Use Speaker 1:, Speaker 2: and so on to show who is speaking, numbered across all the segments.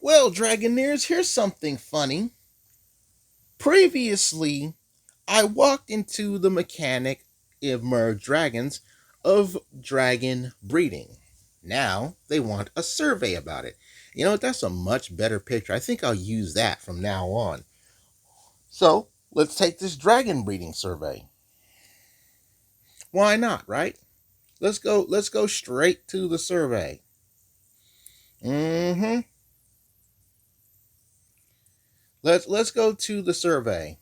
Speaker 1: Well, Dragoneers, here's something funny. Previously, I walked into the mechanic of Merge Dragons of dragon breeding. Now they want a survey about it. You know what? That's a much better picture. I think I'll use that from now on. So let's take this dragon breeding survey. Why not, right? Let's go straight to the survey. Mm-hmm. Let's go to the survey.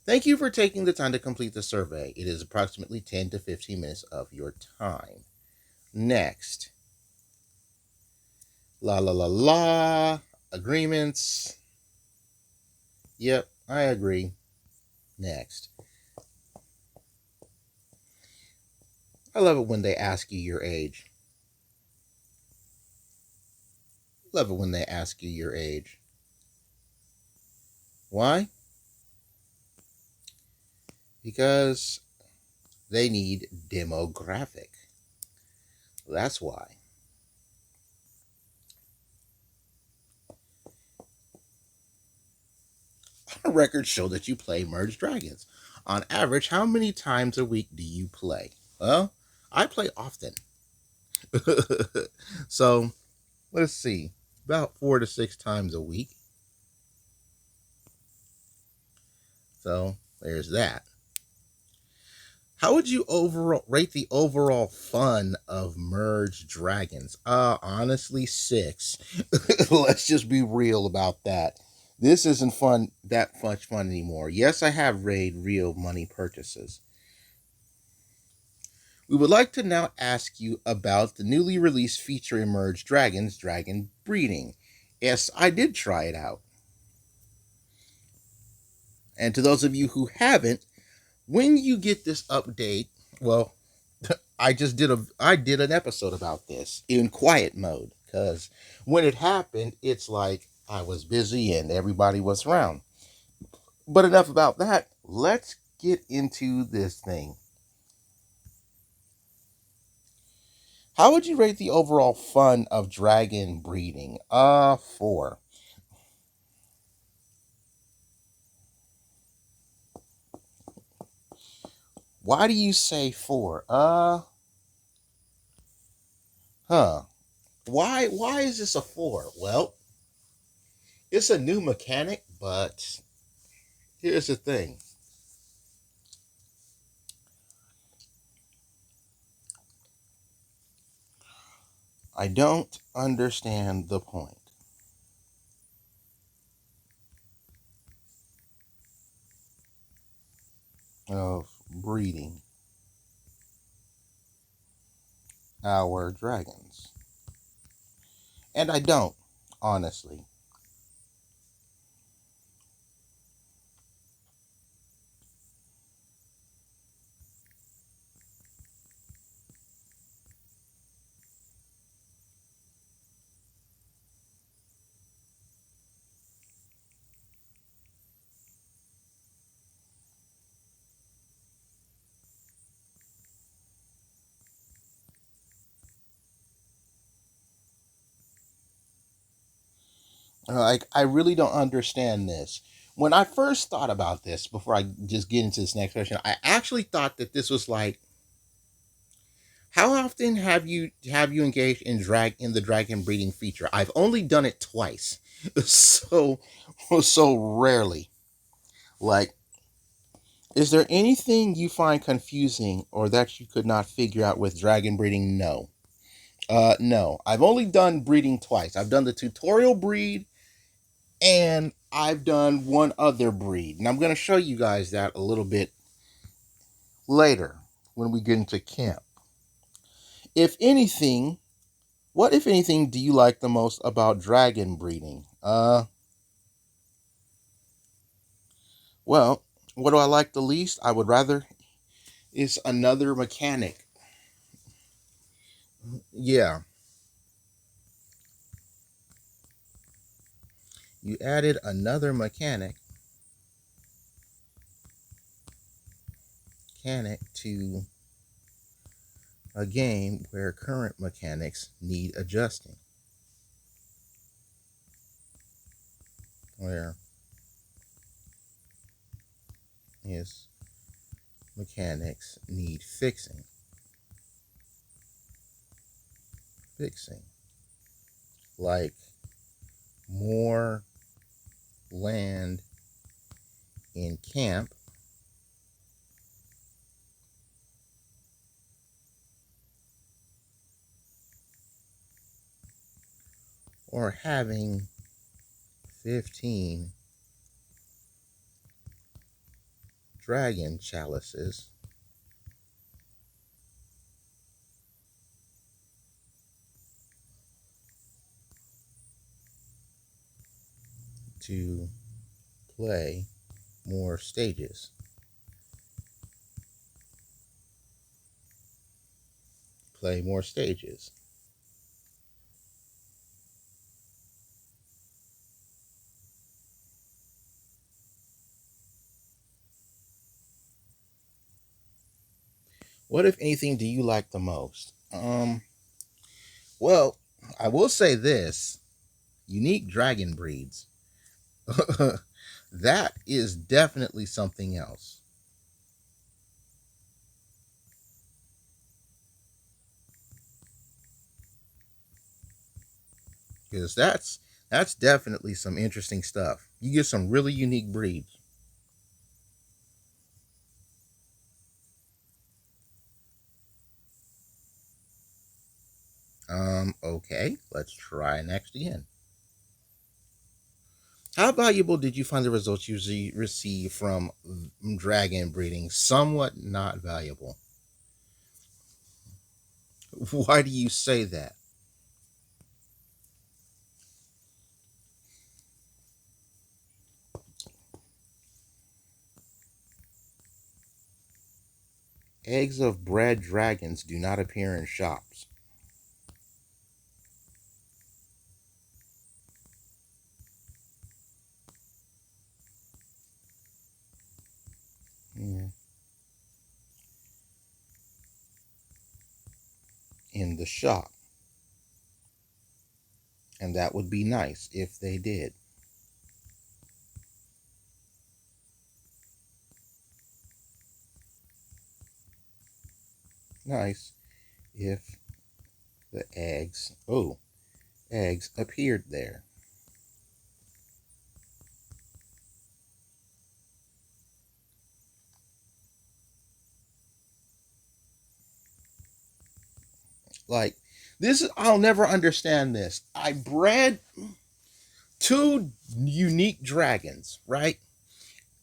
Speaker 1: Thank you for taking the time to complete the survey. It is approximately 10 to 15 minutes of your time. Next. La la la la. Agreements. Yep, I agree. Next. I love it when they ask you your age. Love it when they ask you your age. Why? Because they need demographic. That's why. Our records show that you play Merge Dragons. On average, how many times a week do you play? Well, I play often. So, let's see. About 4 to 6 times a week. So, there's that. How would you overall rate the overall fun of Merge Dragons? Honestly, 6. Let's just be real about that. This isn't fun that much fun anymore. Yes, I have made real money purchases. We would like to now ask you about the newly released feature in Merge Dragons, Dragon Breeding. Yes, I did try it out. And to those of you who haven't, when you get this update, well, I did an episode about this in quiet mode because when it happened, it's like I was busy and everybody was around. But enough about that. Let's get into this thing. How would you rate the overall fun of dragon breeding? 4. Why do you say 4? Huh. Why is this a 4? Well, it's a new mechanic, but here's the thing. I don't understand the point of breeding our dragons. And I don't, honestly. Like, I really don't understand this. When I first thought about this, before I just get into this next question, I actually thought that this was like, how often have you engaged in the dragon breeding feature? I've only done it twice, so so rarely. Like, is there anything you find confusing or that you could not figure out with dragon breeding? No. No. I've only done breeding twice. I've done the tutorial breed and I've done one other breed. And I'm going to show you guys that a little bit later when we get into camp. If anything, what if anything do you like the most about dragon breeding? Well, what do I like the least? I would rather it's another mechanic. Yeah, you added another mechanic to a game where current mechanics need adjusting. where his mechanics need fixing. Like more land in camp, or having 15 dragon chalices to play more stages. Play more stages. What, if anything, do you like the most? Well, I will say this: unique dragon breeds. That is definitely something else. Because that's definitely some interesting stuff. You get some really unique breeds. Okay, let's try next again. How valuable did you find the results you received from dragon breeding? Somewhat not valuable. Why do you say that? Eggs of bred dragons do not appear in shops. Yeah. In the shop. And that would be nice if they did. Nice if the eggs appeared there. Like, I'll never understand this. I bred two unique dragons, right?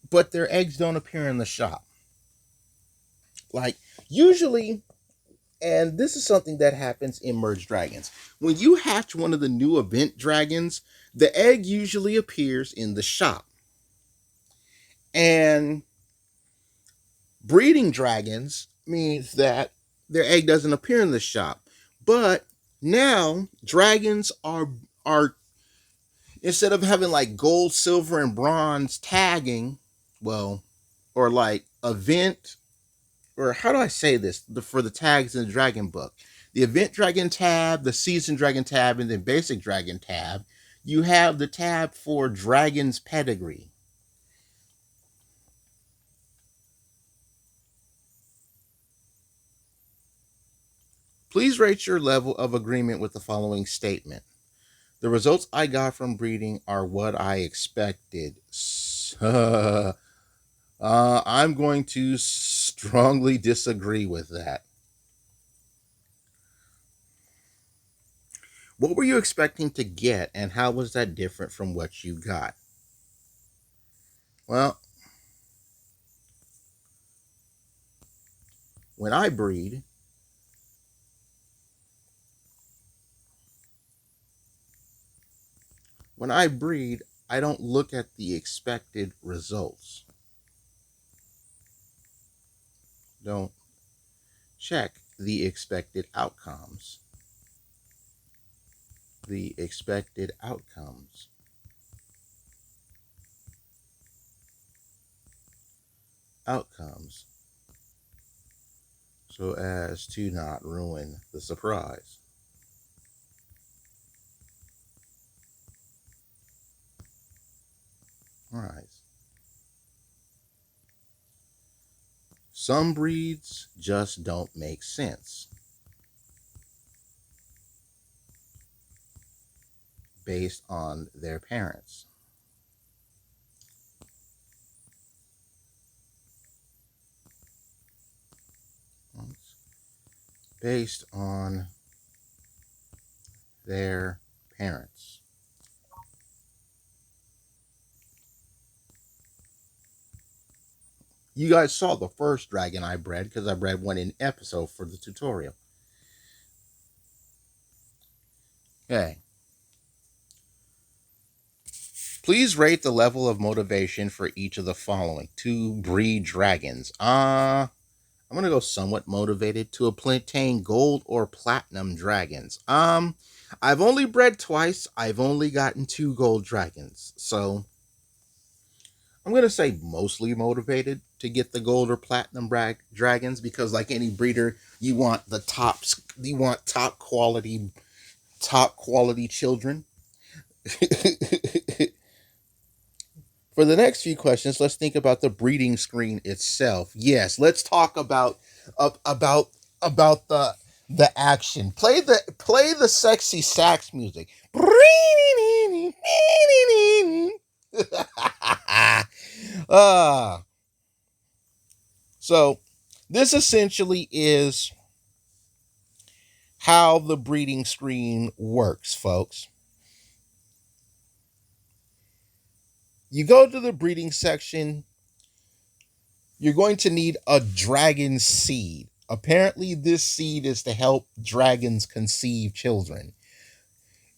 Speaker 1: But their eggs don't appear in the shop. Like, usually, and this is something that happens in merged dragons. When you hatch one of the new event dragons, the egg usually appears in the shop. And breeding dragons means that their egg doesn't appear in the shop. But now dragons are instead of having like gold, silver, and bronze tagging, well, or like event, or how do I say this for the tags in the dragon book? The event dragon tab, the season dragon tab, and the basic dragon tab. You have the tab for dragon's pedigree. Please rate your level of agreement with the following statement. The results I got from breeding are what I expected. I'm going to strongly disagree with that. What were you expecting to get, and how was that different from what you got? Well, when I breed, when I breed, I don't look at the expected results. Don't check the expected outcomes. The expected outcomes. Outcomes. So as to not ruin the surprise. surprise. Some breeds just don't make sense based on their parents. Based on their parents. You guys saw the first dragon I bred because I bred one in episode for the tutorial. Okay. Please rate the level of motivation for each of the following to breed dragons. I'm gonna go somewhat motivated to obtain gold or platinum dragons. I've only bred twice. I've only gotten 2 gold dragons, so I'm gonna say mostly motivated to get the gold or platinum dragons because, like any breeder, you want the tops. You want top quality children. For the next few questions, let's think about the breeding screen itself. Yes, let's talk about about the action. Play the sexy sax music. uh, so this essentially is how the breeding screen works, folks. You go to the breeding section, you're going to need a dragon seed. Apparently, this seed is to help dragons conceive children.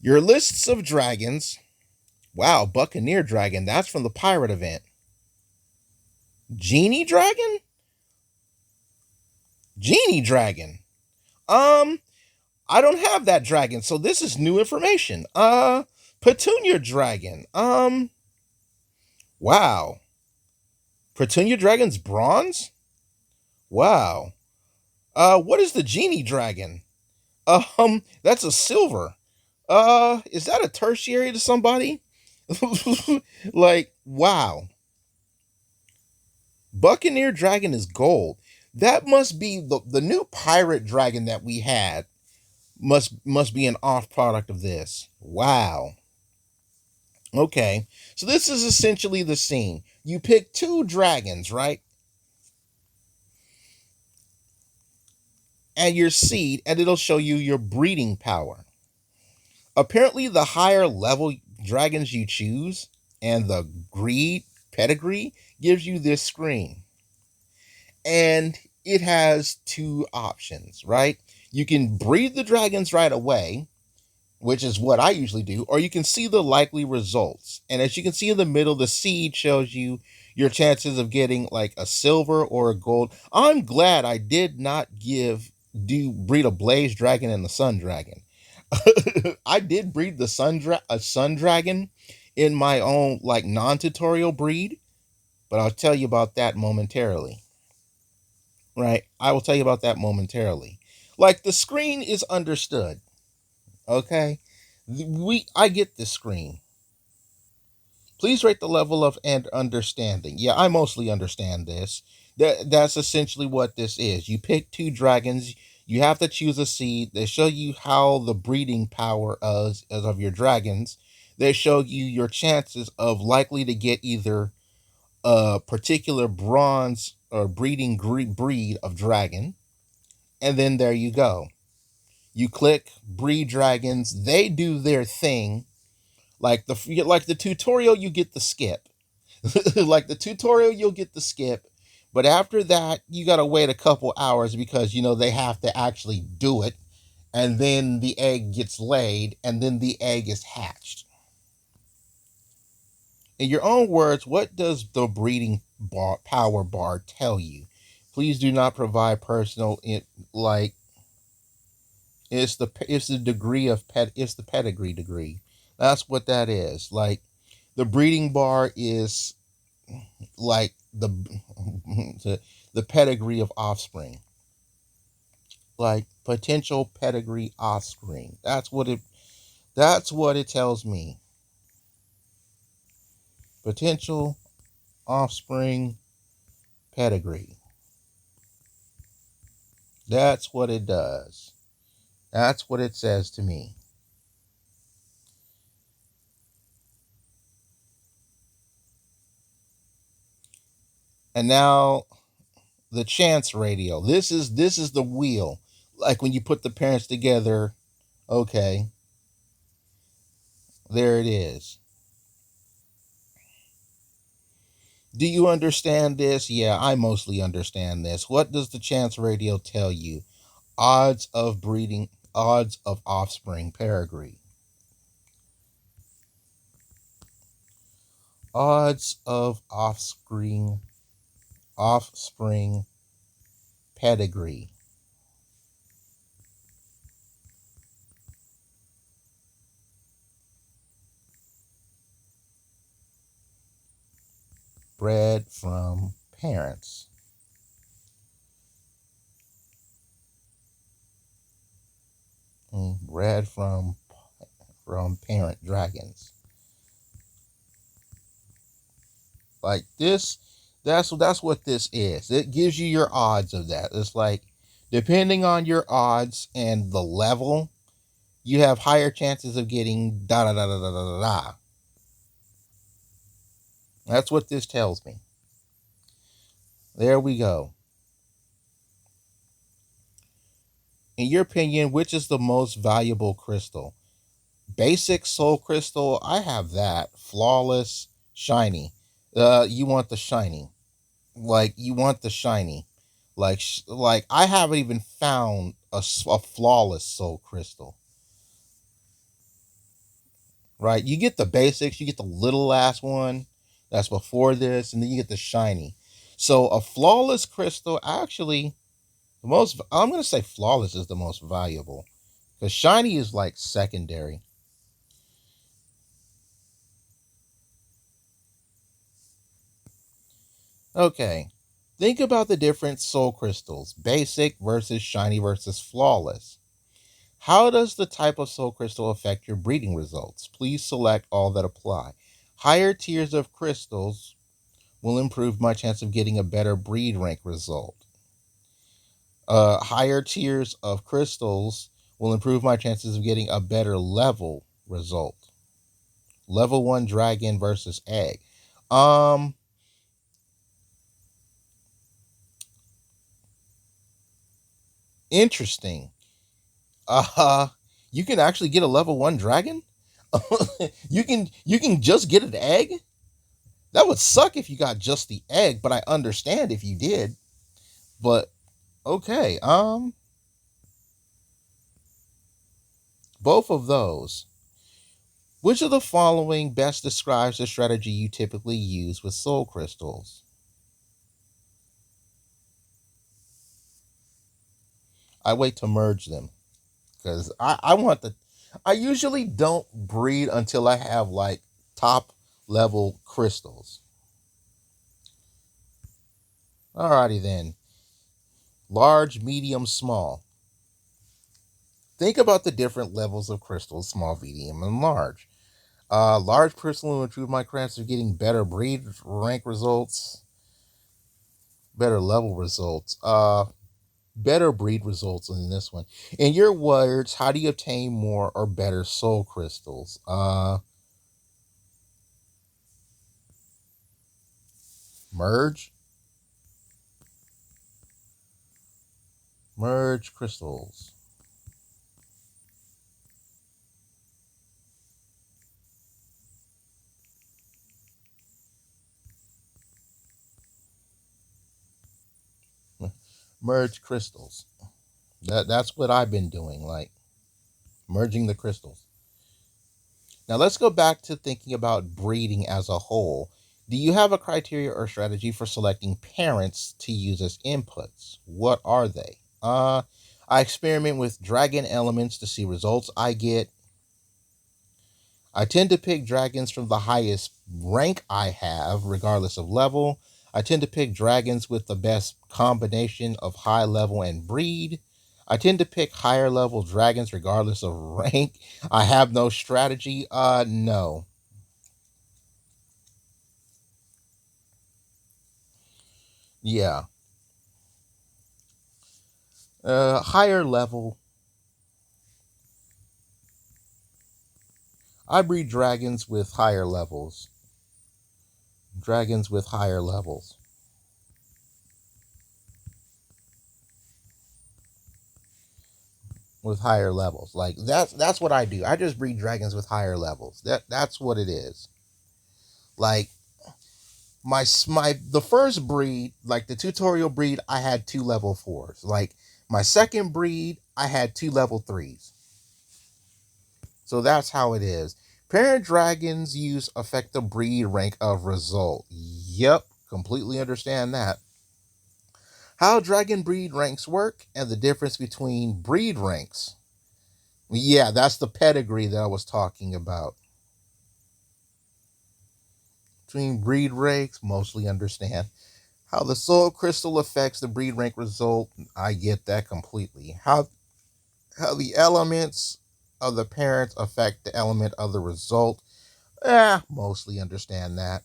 Speaker 1: Your lists of dragons. Wow, Buccaneer Dragon. That's from the pirate event. Genie Dragon? Genie Dragon. I don't have that dragon, so this is new information. Petunia Dragon. Wow. Petunia Dragon's bronze? Wow. What is the Genie Dragon? That's a silver. Is that a tertiary to somebody? Like, wow. Buccaneer Dragon is gold. That must be the new pirate dragon that we had must be an off product of this. Wow. Okay. So this is essentially the scene. You pick 2 dragons, right? And your seed, and it'll show you your breeding power. Apparently, the higher level dragons you choose and the greed pedigree gives you this screen. And it has 2 options, right? You can breed the dragons right away, which is what I usually do, or you can see the likely results. And as you can see in the middle, the seed shows you your chances of getting like a silver or a gold. I'm glad I did not breed a blaze dragon and the sun dragon. I did breed the sun dragon in my own like non-tutorial breed, but I'll tell you about that momentarily. Right? I will tell you about that momentarily. Like the screen is understood. Okay? I get this screen. Please rate the level of and understanding. Yeah, I mostly understand this. That's essentially what this is. You pick 2 dragons. You have to choose a seed. They show you how the breeding power is of your dragons. They show you your chances of likely to get either a particular bronze or breeding breed of dragon. And then there you go. You click breed dragons. They do their thing. Like the tutorial, you get the skip. Like the tutorial, you'll get the skip. But after that, you gotta wait a couple hours because they have to actually do it, and then the egg gets laid, and then the egg is hatched. In your own words, what does the power bar tell you? Please do not provide personal like it's the degree of it's the pedigree degree. That's what that is. Like the breeding bar is like the pedigree of offspring. Like potential pedigree offspring. That's what it tells me. Potential offspring pedigree. That's what it does. That's what it says to me. And now the chance radio. This is the wheel. Like when you put the parents together, okay, there it is. Do you understand this? Yeah, I mostly understand this. What does the chance radio tell you? Odds of breeding, odds of offspring pedigree. Odds of offspring pedigree. Bred from parents. Bred from parent dragons. Like this, that's what this is. It gives you your odds of that. It's like depending on your odds and the level, you have higher chances of getting da da da da da da da. That's what this tells me. There we go. In your opinion, which is the most valuable crystal? Basic soul crystal, I have that. Flawless, shiny. You want the shiny. Like you want the shiny. Like I haven't even found a flawless soul crystal. Right? You get the basics, you get the little last one that's before this, and then you get the shiny. So a flawless crystal actually the most I'm gonna say flawless is the most valuable. Because shiny is like secondary. Okay. Think about the different soul crystals, basic versus shiny versus flawless. How does the type of soul crystal affect your breeding results? Please select all that apply. Higher tiers of crystals will improve my chance of getting a better breed rank result. Higher tiers of crystals will improve my chances of getting a better level result. Level 1 dragon versus egg. Um, Interesting. Uh, you can actually get a level 1 dragon? You can just get an egg? That would suck if you got just the egg, but I understand if you did. But okay, both of those. Which of the following best describes the strategy you typically use with soul crystals? I wait to merge them because I want the. I usually don't breed until I have like top level crystals. Alrighty then. Large, medium, small. Think about the different levels of crystals: small, medium, and large. Large crystal will improve my chances of getting better breed rank results, better level results. Better breed results in this one. In your words, how do you obtain more or better soul crystals? Merge, merge crystals. Merge crystals. That's what I've been doing, like merging the crystals. Now let's go back to thinking about breeding as a whole. Do you have a criteria or strategy for selecting parents to use as inputs? What are they? I experiment with dragon elements to see results I get. I tend to pick dragons from the highest rank I have, regardless of level. I tend to pick dragons with the best combination of high level and breed. I tend to pick higher level dragons regardless of rank. I have no strategy. No. Yeah. Higher level. I breed dragons with higher levels. Dragons with higher levels. With higher levels. Like that's what I do. I just breed dragons with higher levels. That's what it is. Like my the first breed, like the tutorial breed, I had two level fours. Like my second breed, I had two level threes. So that's how it is. Parent dragons use affect the breed rank of result. Yep, completely understand that. How dragon breed ranks work and the difference between breed ranks. Yeah, that's the pedigree that I was talking about. Between breed ranks, mostly understand. How the soul crystal affects the breed rank result, I get that completely. How the elements of the parents affect the element of the result, mostly understand that.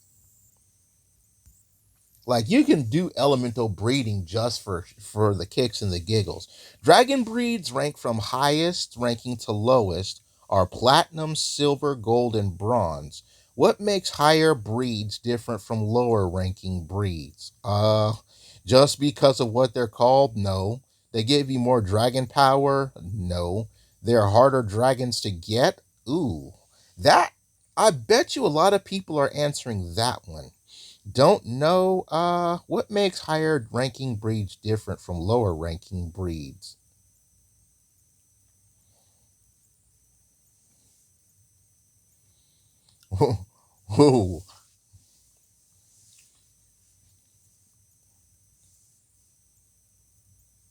Speaker 1: Like you can do elemental breeding just for the kicks and the giggles. Dragon breeds rank from highest ranking to lowest are platinum, silver, gold, and bronze. What makes higher breeds different from lower ranking breeds? Just because of what they're called? No. They give you more dragon power? No. They're harder dragons to get? Ooh. That I bet you a lot of people are answering that one. Don't know what makes higher ranking breeds different from lower ranking breeds. Whoa,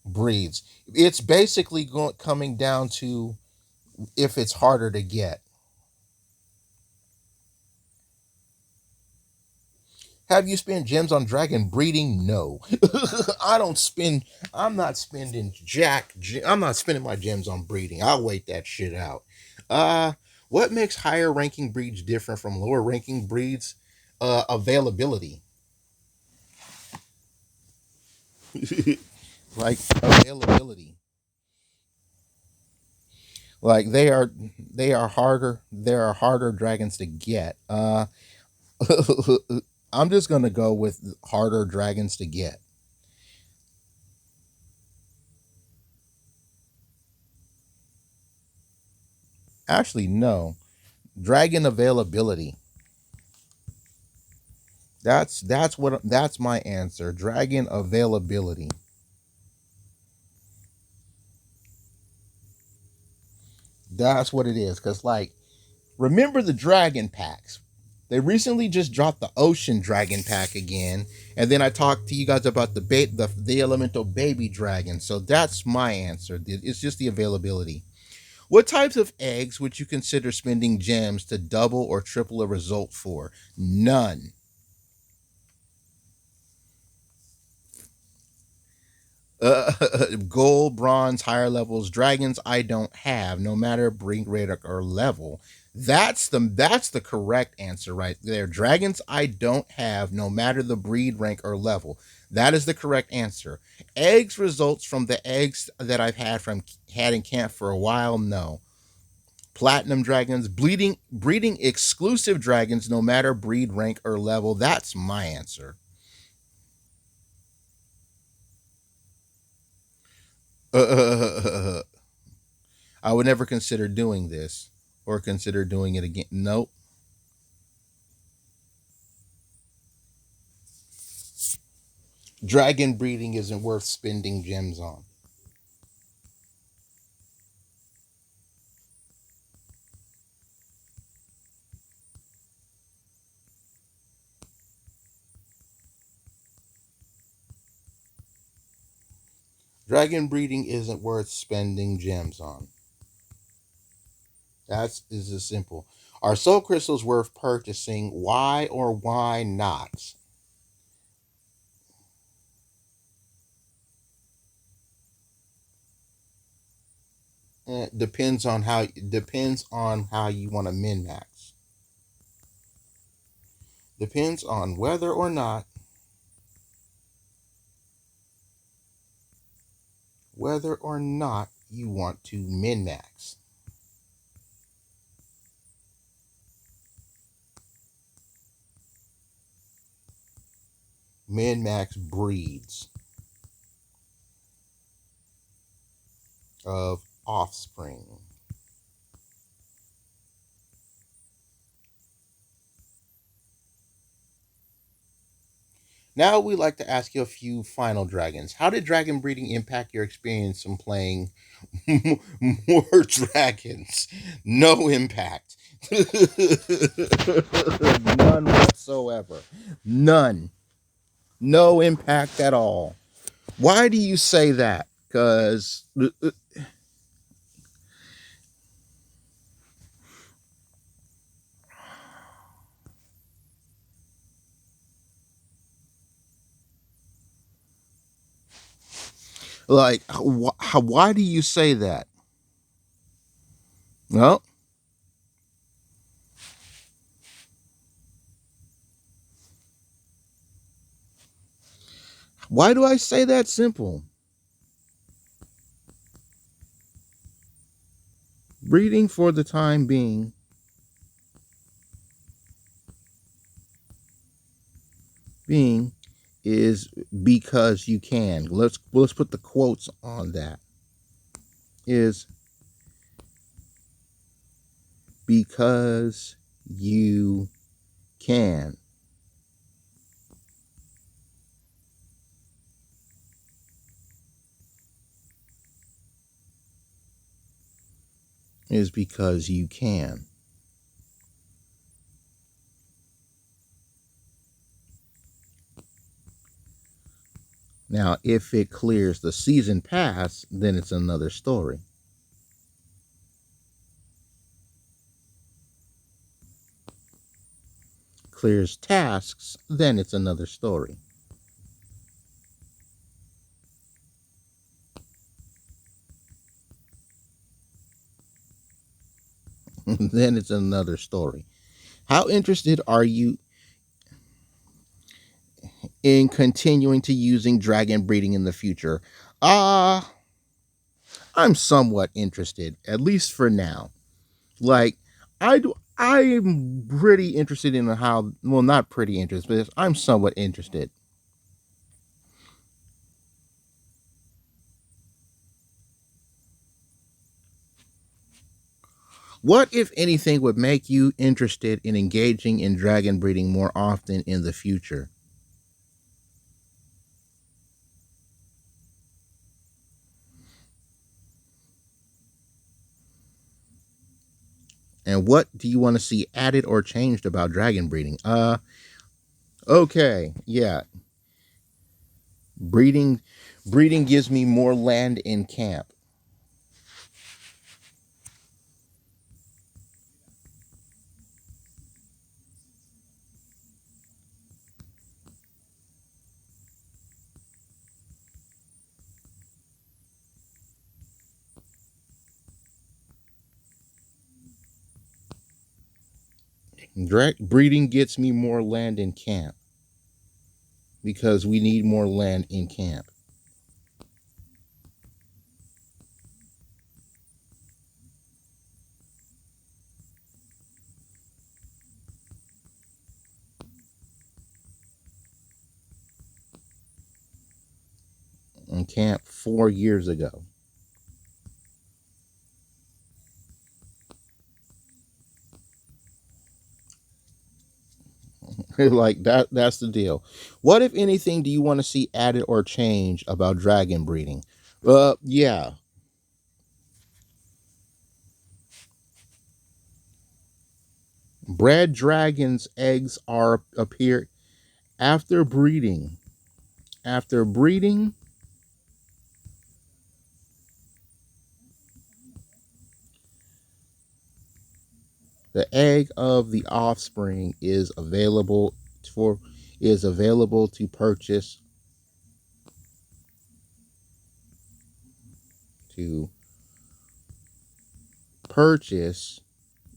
Speaker 1: breeds. It's basically coming down to if it's harder to get. Have you spent gems on dragon breeding? No. I don't spend I'm not spending I'm not spending my gems on breeding. I'll wait that shit out. Uh what makes higher ranking breeds different from lower ranking breeds? Availability. Like availability. Like they are harder dragons to get. I'm just gonna go with harder dragons to get. Actually, no. Dragon availability. That's my answer. Dragon availability. That's what it is. Cause like remember the dragon packs. They recently just dropped the ocean dragon pack again, and then I talked to you guys about the elemental baby dragon. So that's my answer. It's just the availability. What types of eggs would you consider spending gems to double or triple a result for? None. Uh, Gold, bronze, higher levels, dragons I don't have, no matter breed rate or level. That's the correct answer right there. Dragons I don't have, no matter the breed rank or level. That is the correct answer. Eggs results from the eggs that I've had in camp for a while. No. Platinum dragons, breeding exclusive dragons, no matter breed rank or level. That's my answer. I would never consider doing this or consider doing it again. Nope. Dragon breeding isn't worth spending gems on. Dragon breeding isn't worth spending gems on. That is as simple. Are soul crystals worth purchasing? Why or why not? Depends on how you want to min max. Depends on whether or not whether or not you want to min max. Min max breeds of offspring. Now we'd like to ask you a few final dragons. How did dragon breeding impact your experience in playing more dragons? No impact. None whatsoever. None. No impact at all. Why do you say that? Because, like, why do you say that? Well, why do I say that? Simple. Breeding for the time being is because you can. Let's put the quotes on that. Is because you can. Is because you can. Now, if it clears the season pass, then it's another story. Clears tasks, then it's another story. Then it's another story. How interested are you in continuing to using dragon breeding in the future? Uh, I'm somewhat interested, at least for now. Like, I'm pretty interested in how, well, not pretty interested, but I'm somewhat interested. What, if anything, would make you interested in engaging in dragon breeding more often in the future? And what do you want to see added or changed about dragon breeding? Okay, yeah. Breeding breeding gives me more land in camp. Breeding gets me more land in camp because we need more land in camp. In camp 4 years ago. Like that's the deal. What, if anything, do you want to see added or changed about dragon breeding? Yeah. Bred dragons eggs are appear after breeding. After breeding, the egg of the offspring for is available to purchase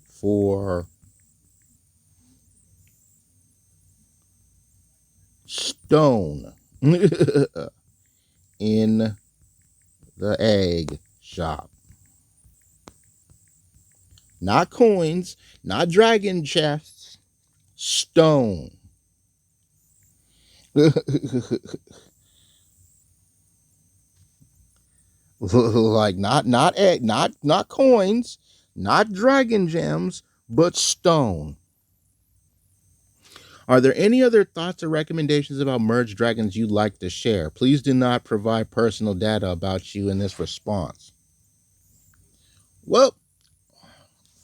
Speaker 1: for stone in The egg shop. Not coins, not dragon chests, stone. Like not coins, not dragon gems, but stone. Are there any other thoughts or recommendations about merged dragons you'd like to share? Please do not provide personal data about you in this response. Well,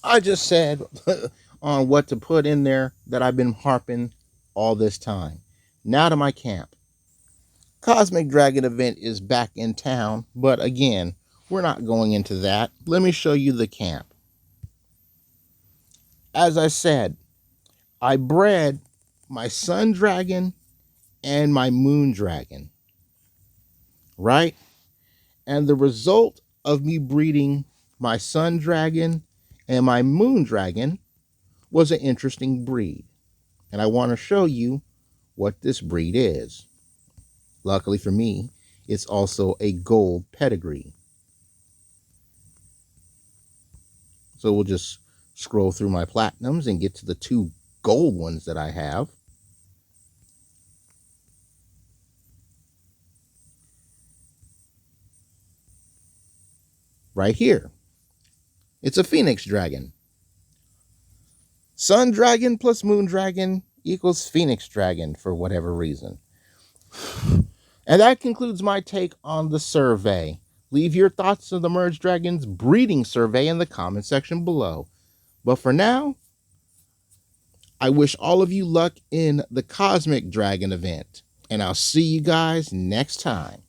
Speaker 1: I just said on what to put in there that I've been harping all this time. Now to my camp. Cosmic Dragon event is back in town, but again, we're not going into that. Let me show you the camp. As I said, I bred my sun dragon and my moon dragon, right? And the result of me breeding my sun dragon and my moon dragon was an interesting breed. And I want to show you what this breed is. Luckily for me, it's also a gold pedigree. So we'll just scroll through my platinums and get to the 2 gold ones that I have. Right here. It's a phoenix dragon. Sun dragon plus moon dragon equals phoenix dragon for whatever reason. And that concludes my take on the survey. Leave your thoughts on the merged dragons breeding survey in the comment section below. But for now, I wish all of you luck in the Cosmic Dragon event, and I'll see you guys next time.